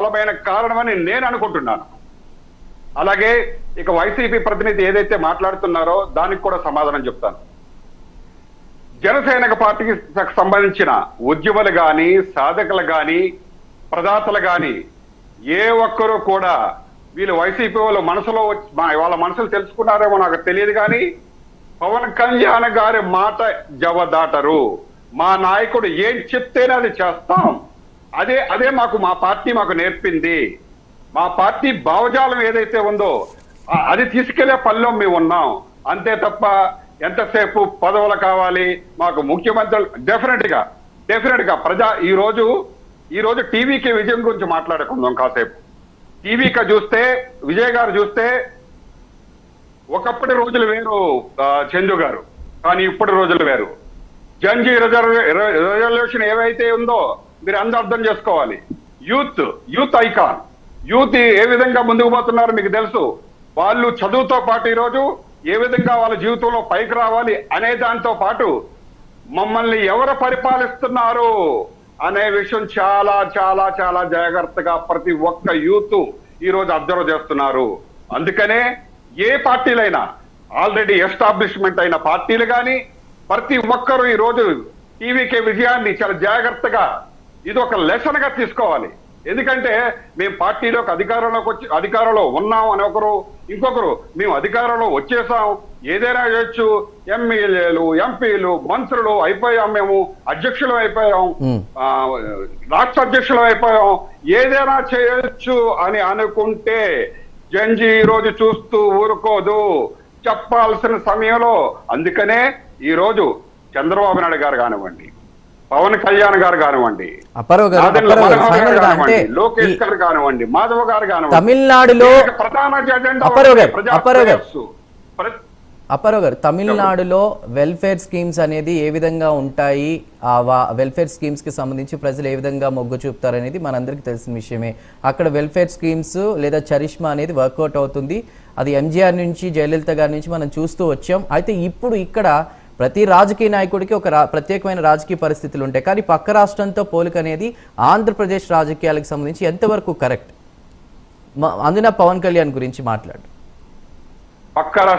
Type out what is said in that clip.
బలమైన కారణమని నేను అనుకుంటున్నాను. అలాగే ఇక వైసీపీ ప్రతినిధి ఏదైతే మాట్లాడుతున్నారో దానికి కూడా సమాధానం చెప్తాను. జనసేన పార్టీకి సంబంధించిన ఉద్యములు గాని, సాధకులు గాని, ప్రదాతలు గాని ఏ ఒక్కరూ కూడా వీళ్ళు వైసీపీ వాళ్ళు మనసులో వాళ్ళ మనసులు తెలుసుకున్నారేమో నాకు తెలియదు, కానీ పవన్ కళ్యాణ్ గారి మాట జవదాటరు. మా నాయకుడు ఏం చెప్తేనే అది చేస్తాం. అదే మా పార్టీ మాకు నేర్పింది. మా పార్టీ భావజాలం ఏదైతే ఉందో అది తీసుకెళ్లే పనిలో మేము ఉన్నాం. అంతే తప్ప ఎంతసేపు పదవులు కావాలి మాకు ముఖ్యమంత్రులు డెఫినెట్ గా ఈ రోజు టీవీకి విజయం గురించి మాట్లాడుకుందాం కాసేపు. టీవీకి చూస్తే విజయ్ గారు చూస్తే ఒకప్పటి రోజులు వేరు చందు గారు, కానీ ఇప్పటి రోజులు వేరు. జంజీ రిజర్వేషన్ ఏవైతే ఉందో మీరు అందరూ అర్థం చేసుకోవాలి. యూత్ ఐకాన్, యూత్ ఏ విధంగా ముందుకు పోతున్నారో మీకు తెలుసు. వాళ్ళు చదువుతో పాటు ఈరోజు ఏ విధంగా వాళ్ళ జీవితంలో పైకి రావాలి అనే దాంతో పాటు మమ్మల్ని ఎవరు పరిపాలిస్తున్నారు అనే విషయం చాలా చాలా చాలా జాగ్రత్తగా ప్రతి ఒక్క యూత్ ఈ రోజు అబ్జర్వ్ చేస్తున్నారు. అందుకనే ఏ పార్టీలైనా ఆల్రెడీ ఎస్టాబ్లిష్మెంట్ అయిన పార్టీలు కానీ ప్రతి ఒక్కరూ ఈ రోజు టీవీకే విజయాన్ని చాలా జాగ్రత్తగా ఇది ఒక లెసన్ గా తీసుకోవాలి. ఎందుకంటే మేము పార్టీలోకి అధికారంలో ఉన్నాం అని ఇంకొకరు మేము అధికారంలో వచ్చేసాం, ఏదైనా చేయొచ్చు, ఎమ్మెల్యేలు, ఎంపీలు, మంత్రులు అయిపోయాం, మేము అధ్యక్షులు అయిపోయాం, రాష్ట్ర అధ్యక్షులు అయిపోయాం, ఏదైనా చేయొచ్చు అని అనుకుంటే జంజీ ఈ రోజు చూస్తూ ఊరుకోదు, చెప్పాల్సిన సమయంలో. అందుకనే ఈ రోజు చంద్రబాబు నాయుడు గారు కానివ్వండి, పవన్ కళ్యాణ్ గారు కానివ్వండి, లోకేష్ గారు కానివ్వండి, మాధవ్ గారు కానివ్వండి, తమిళనాడులో ప్రధాన అప్పారావు గారు తమిళనాడులో వెల్ఫేర్ స్కీమ్స్ అనేది ఏ విధంగా ఉంటాయి, ఆ వెల్ఫేర్ స్కీమ్స్ కి సంబంధించి ప్రజలు ఏ విధంగా మొగ్గు చూపుతారనేది మనందరికీ తెలిసిన విషయమే. అక్కడ వెల్ఫేర్ స్కీమ్స్ లేదా చరిష్మా అనేది వర్కౌట్ అవుతుంది. అది ఎంజీఆర్ నుంచి జయలలిత గారి నుంచి మనం చూస్తూ వచ్చాం. అయితే ఇప్పుడు ఇక్కడ ప్రతి రాజకీయ నాయకుడికి ఒక ప్రత్యేకమైన రాజకీయ పరిస్థితులు ఉంటాయి, కానీ పక్క రాష్ట్రంతో పోలిక అనేది ఆంధ్రప్రదేశ్ రాజకీయాలకు సంబంధించి ఎంతవరకు కరెక్ట్? అందున పవన్ కళ్యాణ్ గురించి మాట్లాడు. పక్క